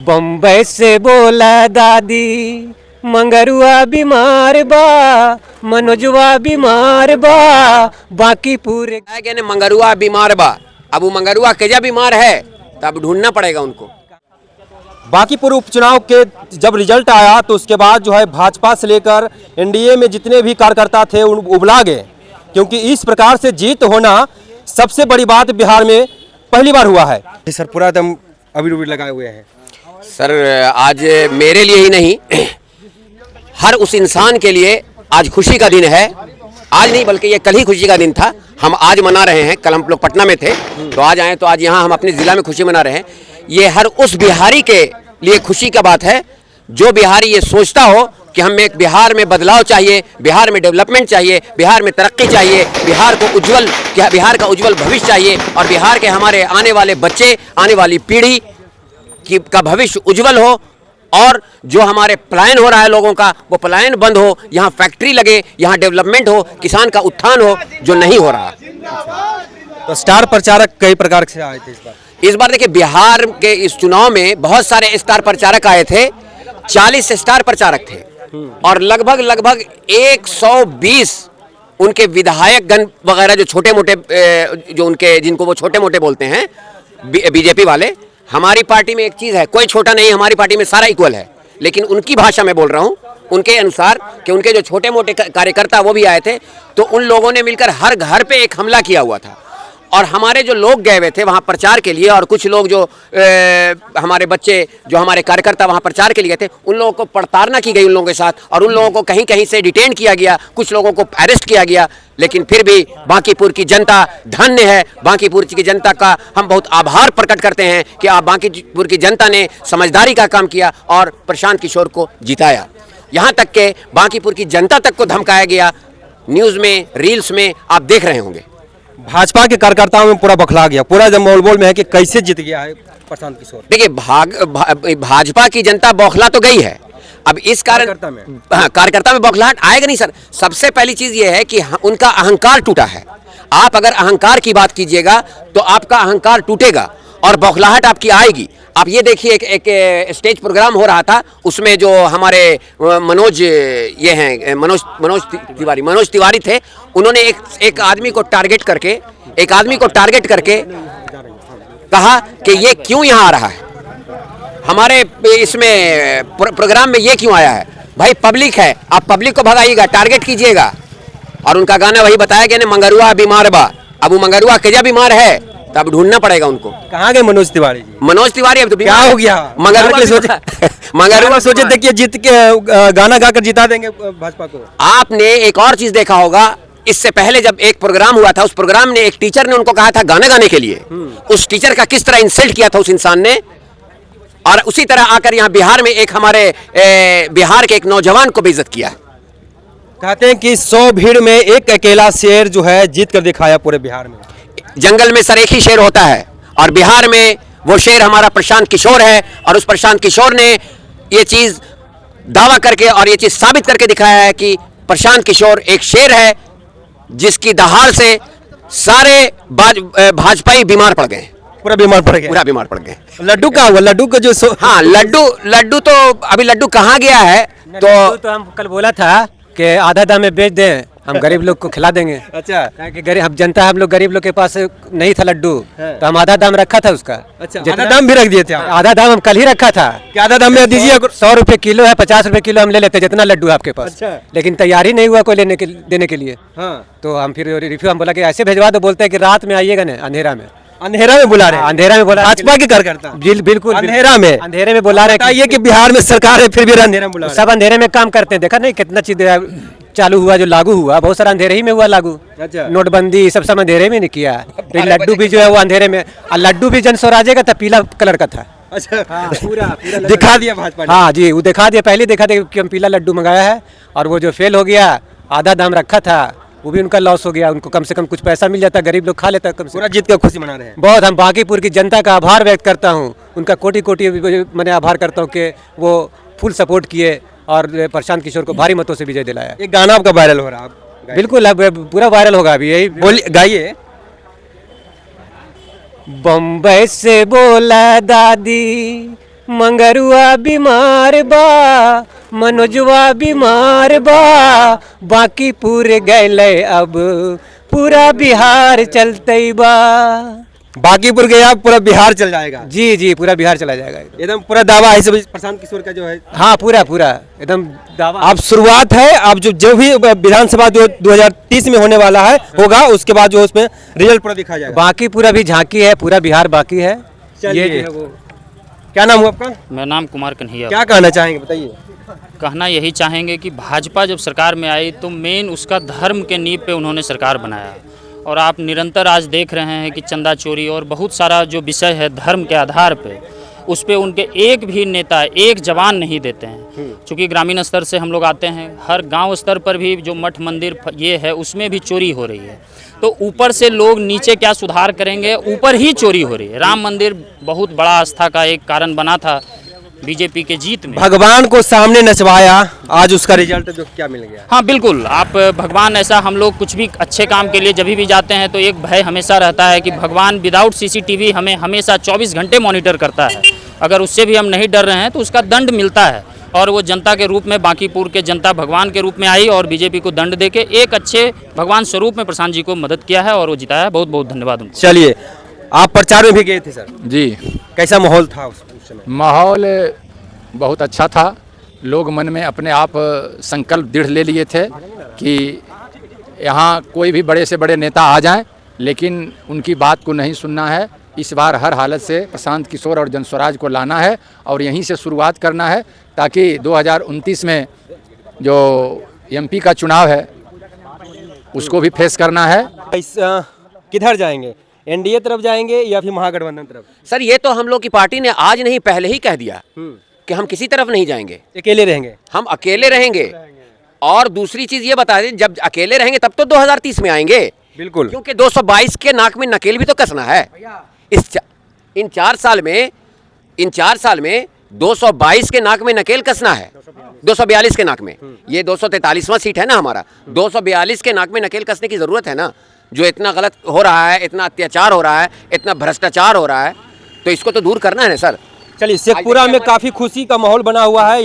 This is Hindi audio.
बम्बई से बोला दादी मंगरुआ बीमार बा मनोजवा बीमार बा बाकी पूरे ने मंगरुआ बीमार बा। अब वो मंगरुआ केजा बीमार है तो अब ढूंढना पड़ेगा उनको। बांकीपुर उपचुनाव के जब रिजल्ट आया तो उसके बाद जो है भाजपा से लेकर एनडीए में जितने भी कार्यकर्ता थे उन उबला गए, क्योंकि इस प्रकार से जीत होना सबसे बड़ी बात बिहार में पहली बार हुआ है। सर पूरा एकदम अबीर उबीर लगाए हुए हैं। सर आज मेरे लिए ही नहीं हर उस इंसान के लिए आज खुशी का दिन है। आज नहीं बल्कि ये कल ही खुशी का दिन था। हम आज मना रहे हैं, कल हम लोग पटना में थे तो आज आए तो आज यहाँ हम अपने ज़िला में खुशी मना रहे हैं। ये हर उस बिहारी के लिए खुशी का बात है जो बिहारी ये सोचता हो कि हमें एक बिहार में बदलाव चाहिए, बिहार में डेवलपमेंट चाहिए, बिहार में तरक्की चाहिए, बिहार का उज्जवल भविष्य चाहिए और बिहार के हमारे आने वाले बच्चे, आने वाली पीढ़ी का भविष्य उज्जवल हो और जो हमारे पलायन हो रहा है लोगों का वो पलायन बंद हो, यहाँ फैक्ट्री लगे, यहाँ डेवलपमेंट हो, किसान का उत्थान हो, जो नहीं हो रहा। तो स्टार प्रचारक कई प्रकार से आए थे इस बार देखिए बिहार के इस चुनाव में बहुत सारे स्टार प्रचारक आए थे। 40 स्टार प्रचारक थे और लगभग 120 उनके विधायक गण वगैरह जो छोटे मोटे जो उनके जिनको वो छोटे मोटे बोलते हैं बीजेपी वाले। हमारी पार्टी में एक चीज़ है, कोई छोटा नहीं, हमारी पार्टी में सारा इक्वल है। लेकिन उनकी भाषा में बोल रहा हूँ, उनके अनुसार कि उनके जो छोटे मोटे कार्यकर्ता वो भी आए थे तो उन लोगों ने मिलकर हर घर पे एक हमला किया हुआ था और हमारे जो लोग गए हुए थे वहाँ प्रचार के लिए और कुछ लोग जो हमारे बच्चे जो हमारे कार्यकर्ता वहाँ प्रचार के लिए गए थे उन लोगों को प्रताड़ना की गई उन लोगों के साथ और उन लोगों को कहीं कहीं से डिटेन किया गया, कुछ लोगों को अरेस्ट किया गया। लेकिन फिर भी बांकीपुर की जनता धन्य है। बांकीपुर की जनता का हम बहुत आभार प्रकट करते हैं कि आप बांकीपुर की जनता ने समझदारी का काम किया और प्रशांत किशोर को जिताया। यहाँ तक के बांकीपुर की जनता तक को धमकाया गया। न्यूज़ में, रील्स में आप देख रहे होंगे। भाजपा के कार्यकर्ताओं में पूरा बखला गया, पूरा जब बोल में है कि कैसे जीत गया है प्रशांत किशोर। देखिए भाजपा की जनता बौखला तो गई है। अब इस कार्यकर्ता में बौखलाहट आएगा नहीं सर। सबसे पहली चीज ये है कि उनका अहंकार टूटा है। आप अगर अहंकार की बात कीजिएगा तो आपका अहंकार टूटेगा और बौखलाहट आपकी आएगी। आप ये देखिए एक स्टेज प्रोग्राम हो रहा था, उसमें जो हमारे मनोज तिवारी थे, उन्होंने एक आदमी को टारगेट करके कहा कि ये क्यों यहाँ आ रहा है, हमारे इसमें प्रोग्राम में ये क्यों आया है। भाई पब्लिक है, आप पब्लिक को भगाइएगा, टारगेट कीजिएगा। और उनका गाना वही बताया गया ना, मंगरुआ बीमार बा। अब वो मंगरुआ केजा बीमार है तब ढूंढना पड़ेगा उनको। कहाँ गए मनोज तिवारी जी? मनोज तिवारी अब तो क्या हो गया? मंगरुआ सोचे थे कि जीत के गाना गाकर जिता देंगे भाजपा को। आपने एक और चीज देखा होगा, इससे पहले जब एक प्रोग्राम हुआ था, उस प्रोग्राम ने एक टीचर ने उनको कहा था गाना गाने के लिए। उस टीचर का किस तरह इंसल्ट किया था उस इंसान ने। और उसी तरह आकर यहाँ बिहार में एक हमारे बिहार के एक नौजवान को बेइज्जत किया। कहते हैं कि 100 भीड़ में एक अकेला शेर जो है जीत कर दिखाया पूरे बिहार में। जंगल में सर एक ही शेर होता है और बिहार में वो शेर हमारा प्रशांत किशोर है। और उस प्रशांत किशोर ने ये चीज दावा करके और ये चीज साबित करके दिखाया है कि प्रशांत किशोर एक शेर है जिसकी दहाड़ से सारे भाजपाई बीमार पड़ गए। पूरा बीमार पड़ गए। लड्डू का हुआ? लड्डू का जो हाँ लड्डू तो अभी लड्डू कहाँ गया है? तो हम कल बोला था कि आधा दाम में बेच दें, हम गरीब लोग को खिला देंगे। अच्छा, कि गरीब हम जनता, हम लोग गरीब लोग के पास नहीं था लड्डू तो हम आधा दाम रखा था उसका। अच्छा, आधा दाम भी रख दिए थे? आधा दाम हम कल ही रखा था। क्या आधा दाम में दीजिए? 100 रुपए किलो है, 50 रुपए किलो हम ले लेते जितना लड्डू है आपके पास। अच्छा। लेकिन तैयारी नहीं हुआ कोई देने के लिए। हाँ। तो हम फिर रिव्यू हम बोला कि ऐसे भेजवा दो, बोलते हैं कि रात में आइएगा ना, अंधेरा में बुला रहे हैं। अंधेरा में बोला भाजपा के कार्यकर्ता बिल्कुल अंधेरा में बुला रहे हैं। कि बिहार में सरकार है फिर भी अंधेरा में बुला रहे हैं। सब अंधेरे में काम करते हैं। देखा नहीं कितना चीज चालू हुआ, जो लागू हुआ बहुत सारा अंधेरे ही में हुआ लागू। अच्छा। नोटबंदी सब अंधेरे में नहीं किया। तो लड्डू भी जो है वो अंधेरे में, और लड्डू भी जन स्वराज्य का था, पीला कलर का था। अच्छा, पूरा दिखा दिया भाजपा ने। हाँ जी, वो दिखा दिया, पहले दिखा दिया कि हम पीला लड्डू मंगाया है। और वो जो फेल हो गया, आधा दाम रखा था, वो भी उनका लॉस हो गया। उनको कम से कम कुछ पैसा मिल जाता, गरीब लोग खा लेता। कम से पूरा जीत का खुशी मना रहे हैं। बहुत हम बांकीपुर की जनता का आभार व्यक्त करता हूँ, उनका कोटि कोटि मैंने आभार करता हूँ कि वो फुल सपोर्ट किए और प्रशांत किशोर को भारी मतों से विजय दिलाया। एक गाना आपका वायरल हो रहा है। बिल्कुल, अब पूरा वायरल होगा अभी। यही बोलिए, गाइए। बम्बई से बोला दादी मंगरुआ बीमार बा, मनोजवा बीमार बा, बाकी पूरे गैले अब पूरा बिहार चलते बा। बाकीपुर गया पूरा बिहार चल जाएगा। जी जी, पूरा बिहार चला जाएगा। एकदम पूरा दावा है सब प्रशांत किशोर का जो है। हाँ, पूरा पूरा एकदम दावा। अब शुरुआत है, अब जो भी विधानसभा जो 2030 में होने वाला है होगा, उसके बाद जो उसमें रिजल्ट पूरा दिखाया जाएगा। बाकी पूरा भी झांकी है, पूरा बिहार बाकी है। चलिए। ये जो है वो क्या नाम हुआ आपका? मेरा नाम कुमार कन्हैया। क्या कहना चाहेंगे बताइए। कहना यही चाहेंगे कि भाजपा जब सरकार में आई तो मेन उसका धर्म के नींव पे उन्होंने सरकार बनाया, और आप निरंतर आज देख रहे हैं कि चंदा चोरी और बहुत सारा जो विषय है धर्म के आधार पे, उस पे उनके एक भी नेता एक जवान नहीं देते हैं। चूँकि ग्रामीण स्तर से हम लोग आते हैं, हर गांव स्तर पर भी जो मठ मंदिर ये है उसमें भी चोरी हो रही है। तो ऊपर से लोग नीचे क्या सुधार करेंगे, ऊपर ही चोरी हो रही है। राम मंदिर बहुत बड़ा आस्था का एक कारण बना था बीजेपी के जीत में। भगवान को सामने नचवाया, आज उसका रिजल्ट जो क्या मिल गया। हाँ बिल्कुल, आप भगवान ऐसा, हम लोग कुछ भी अच्छे काम के लिए जब भी जाते हैं तो एक भय हमेशा रहता है कि भगवान विदाउट सीसीटीवी हमें हमेशा 24 घंटे मॉनिटर करता है। अगर उससे भी हम नहीं डर रहे हैं तो उसका दंड मिलता है, और वो जनता के रूप में बांकीपुर के जनता भगवान के रूप में आई और बीजेपी को दंड देके एक अच्छे भगवान स्वरूप में प्रशांत जी को मदद किया है और वो जिताया है। बहुत बहुत धन्यवाद उनको। चलिए, आप प्रचार में भी गए थे सर, जी। कैसा माहौल था उस समय? माहौल बहुत अच्छा था। लोग मन में अपने आप संकल्प दृढ़ ले लिए थे कि यहाँ कोई भी बड़े से बड़े नेता आ जाएं, लेकिन उनकी बात को नहीं सुनना है। इस बार हर हालत से प्रशांत किशोर और जनस्वराज को लाना है और यहीं से शुरुआत करना है, ताकि 2029 में जो एमपी का चुनाव है उसको भी फेस करना है। किधर जाएंगे, एनडीए तरफ जाएंगे या फिर महागठबंधन तरफ? सर ये तो हम लोग की पार्टी ने आज नहीं पहले ही कह दिया कि हम किसी तरफ नहीं जाएंगे, अकेले रहेंगे। हम अकेले रहेंगे। और दूसरी चीज ये बता दें, जब अकेले रहेंगे तब तो 2030 में आएंगे। बिल्कुल, क्योंकि 222 के नाक में नकेल भी तो कसना है। इन 4 साल में 222 के नाक में नकेल कसना है। 242 के नाक में, ये 243वां सीट है ना हमारा, 242 के नाक में नकेल कसने की जरूरत है ना। जो इतना गलत हो रहा है, इतना अत्याचार हो रहा है, इतना भ्रष्टाचार हो रहा है, तो इसको तो दूर करना है ना सर। चलिए, शेखपुरा में काफी खुशी का माहौल बना हुआ है।